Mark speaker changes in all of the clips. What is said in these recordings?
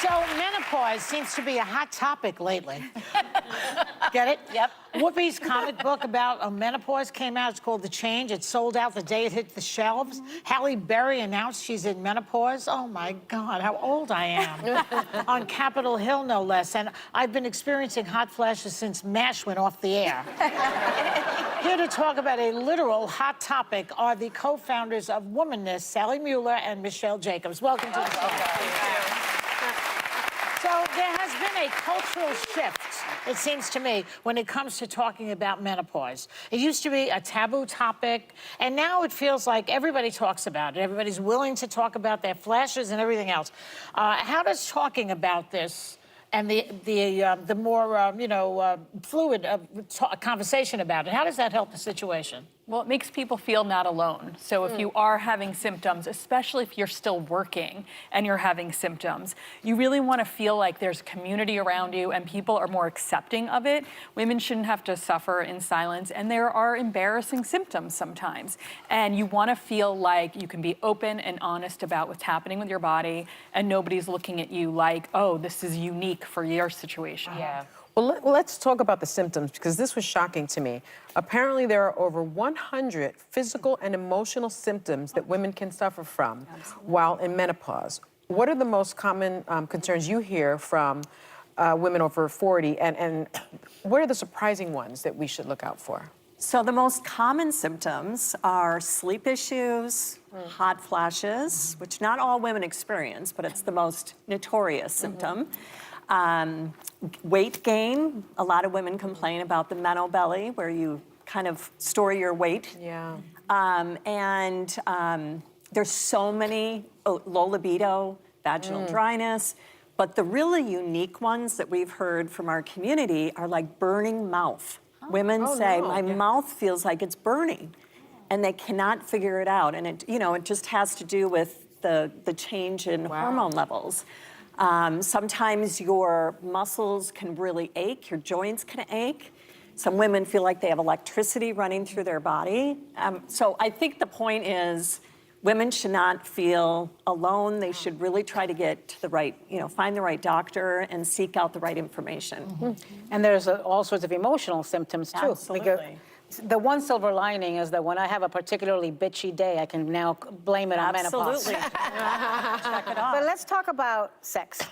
Speaker 1: So menopause seems to be a hot topic lately. Get it?
Speaker 2: Yep.
Speaker 1: Whoopi's comic book about menopause came out. It's called The Change. It sold out the day it hit the shelves. Halle Berry announced she's in menopause. Oh my God, how old I am. On Capitol Hill, no less. And I've been experiencing hot flashes since MASH went off the air. Here to talk about a literal hot topic are the co-founders of Womaness, Sally Mueller and Michelle Jacobs. Welcome to the show. So there has been a cultural shift, it seems to me, when it comes to talking about menopause. It used to be a taboo topic, and now it feels like everybody talks about it. Everybody's willing to talk about their flashes and everything else. How does talking about this and the more fluid conversation about it, how does that help the situation?
Speaker 2: Well, it makes people feel not alone. So if you are having symptoms, especially if you're still working and you're having symptoms, you really want to feel like there's community around you and people are more accepting of it. Women shouldn't have to suffer in silence, and there are embarrassing symptoms sometimes. And you want to feel like you can be open and honest about what's happening with your body, and nobody's looking at you like, oh, this is unique for your situation.
Speaker 3: Yeah. Well, let's talk about the symptoms, because this was shocking to me. Apparently, there are over 100 physical and emotional symptoms that women can suffer from while in menopause. What are the most common concerns you hear from women over 40, and what are the surprising ones that we should look out for?
Speaker 4: So the most common symptoms are sleep issues, hot flashes, which not all women experience, but it's the most notorious symptom. Weight gain. A lot of women complain about the meno belly, where you kind of store your weight.
Speaker 3: Yeah.
Speaker 4: There's so many, low libido, vaginal dryness, but the really unique ones that we've heard from our community are like burning mouth. Women say, my mouth feels like it's burning, and they cannot figure it out. And it just has to do with the change in hormone levels. Sometimes your muscles can really ache, your joints can ache. Some women feel like they have electricity running through their body. So I think the point is women should not feel alone. They should really try to get to the right, find the right doctor and seek out the right information.
Speaker 5: And there's all sorts of emotional symptoms too.
Speaker 4: Absolutely.
Speaker 5: The one silver lining is that when I have a particularly bitchy day, I can now blame it on menopause.
Speaker 4: Absolutely. Check it out.
Speaker 5: But let's talk about sex,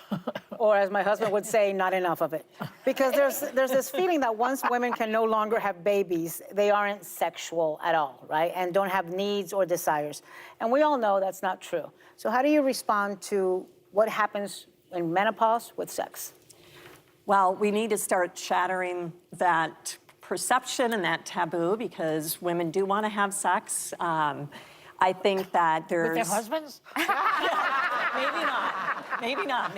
Speaker 5: or as my husband would say, not enough of it. Because there's this feeling that once women can no longer have babies, they aren't sexual at all, right? And don't have needs or desires. And we all know that's not true. So how do you respond to what happens in menopause with sex?
Speaker 4: Well, we need to start shattering that perception and that taboo, because women do want to have sex. I think that there's...
Speaker 1: With their husbands?
Speaker 4: Maybe not.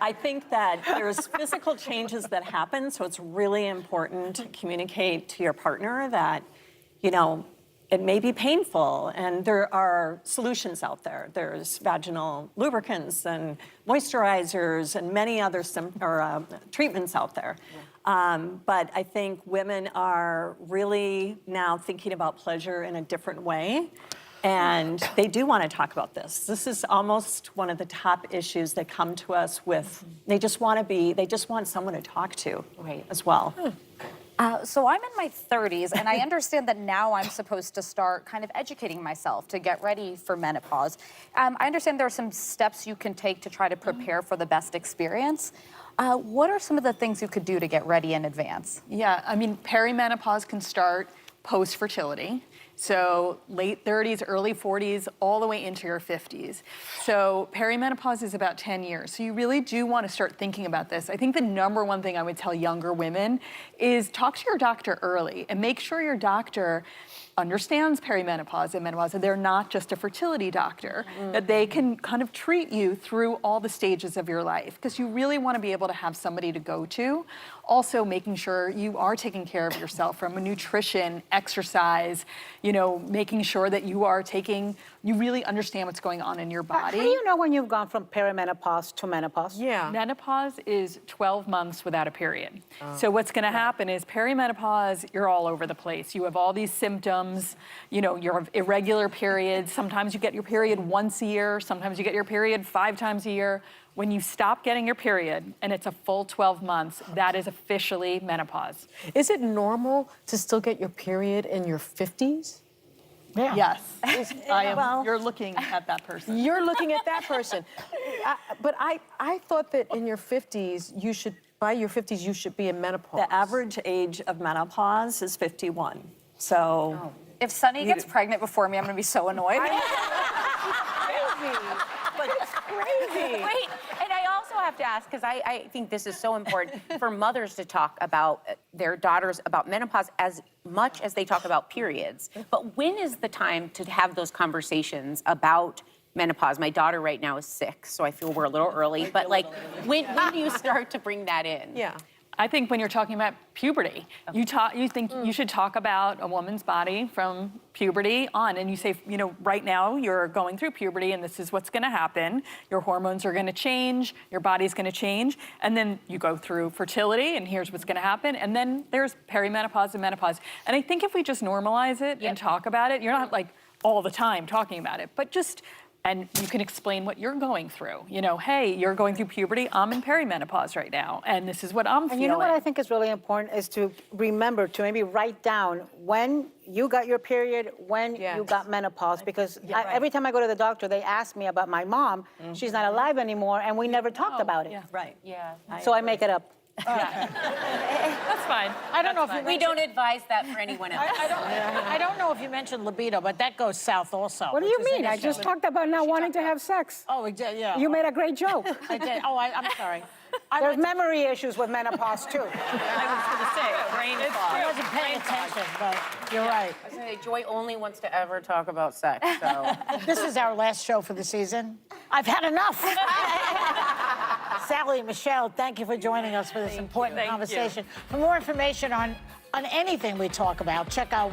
Speaker 4: I think that there's physical changes that happen, so it's really important to communicate to your partner that, it may be painful, and there are solutions out there. There's vaginal lubricants and moisturizers and many other treatments out there. But I think women are really now thinking about pleasure in a different way, and they do want to talk about this. This is almost one of the top issues that come to us with. They just want someone to talk to as well.
Speaker 6: So I'm in my 30s, and I understand that now I'm supposed to start kind of educating myself to get ready for menopause. I understand there are some steps you can take to try to prepare for the best experience. What are some of the things you could do to get ready in advance?
Speaker 2: Yeah, I mean, perimenopause can start post-fertility. So late 30s, early 40s, all the way into your 50s. So perimenopause is about 10 years. So you really do want to start thinking about this. I think the number one thing I would tell younger women is talk to your doctor early and make sure your doctor understands perimenopause and menopause, and they're not just a fertility doctor, that they can kind of treat you through all the stages of your life, because you really want to be able to have somebody to go to. Also making sure you are taking care of yourself from nutrition, exercise, making sure that you really understand what's going on in your
Speaker 5: How
Speaker 2: body.
Speaker 5: do you know when you've gone from perimenopause to menopause?
Speaker 3: Yeah.
Speaker 2: Menopause is 12 months without a period. So what's going to happen is perimenopause, you're all over the place. You have all these symptoms, you have irregular periods. Sometimes you get your period once a year. Sometimes you get your period 5 times a year. When you stop getting your period and it's a full 12 months, that is officially menopause.
Speaker 3: Is it normal to still get your period in your 50s?
Speaker 1: Yeah.
Speaker 2: Yes, you're looking at that person.
Speaker 3: You're looking at that person. But I thought that in your 50s, by your 50s, you should be in menopause.
Speaker 4: The average age of menopause is 51. So
Speaker 6: If Sunny gets pregnant before me, I'm going to be so annoyed.
Speaker 3: Crazy.
Speaker 7: Wait, and I also have to ask, because I think this is so important for mothers to talk about their daughters about menopause as much as they talk about periods. But when is the time to have those conversations about menopause? My daughter right now is 6, so I feel we're a little early. But like, when do you start to bring that in?
Speaker 3: Yeah.
Speaker 2: I think when you're talking about puberty, you think you should talk about a woman's body from puberty on, and you say, right now you're going through puberty, and this is what's going to happen. Your hormones are going to change, your body's going to change, and then you go through fertility, and here's what's going to happen, and then there's perimenopause and menopause. And I think if we just normalize it and talk about it, you're not like all the time talking about it, but just. And you can explain what you're going through. Hey, you're going through puberty. I'm in perimenopause right now, and this is what I'm feeling.
Speaker 5: And you know what I think is really important is to remember to maybe write down when you got your period, when you got menopause, because every time I go to the doctor, they ask me about my mom. She's not alive anymore, and we never talked about it.
Speaker 2: Yeah.
Speaker 4: right.
Speaker 7: Yeah.
Speaker 5: So I make it up.
Speaker 2: That's fine.
Speaker 1: I don't know if you
Speaker 7: We don't advise that for anyone else.
Speaker 1: I don't know if you mentioned libido, but that goes south also.
Speaker 5: What do you
Speaker 1: which is
Speaker 5: mean? I
Speaker 1: interesting.
Speaker 5: just talked about not wanting to have sex.
Speaker 1: Oh, we did, yeah.
Speaker 5: You made a great joke.
Speaker 1: I did. Oh, I'm sorry.
Speaker 5: There's memory issues with menopause, too.
Speaker 2: I was going to say, brain fog.
Speaker 1: I wasn't paying attention, but you're right.
Speaker 7: I was gonna say, Joy only wants to ever talk about sex, so.
Speaker 1: This is our last show for the season. I've had enough. Sally, Michelle, thank you for joining us for this important conversation. For more information on anything we talk about, check out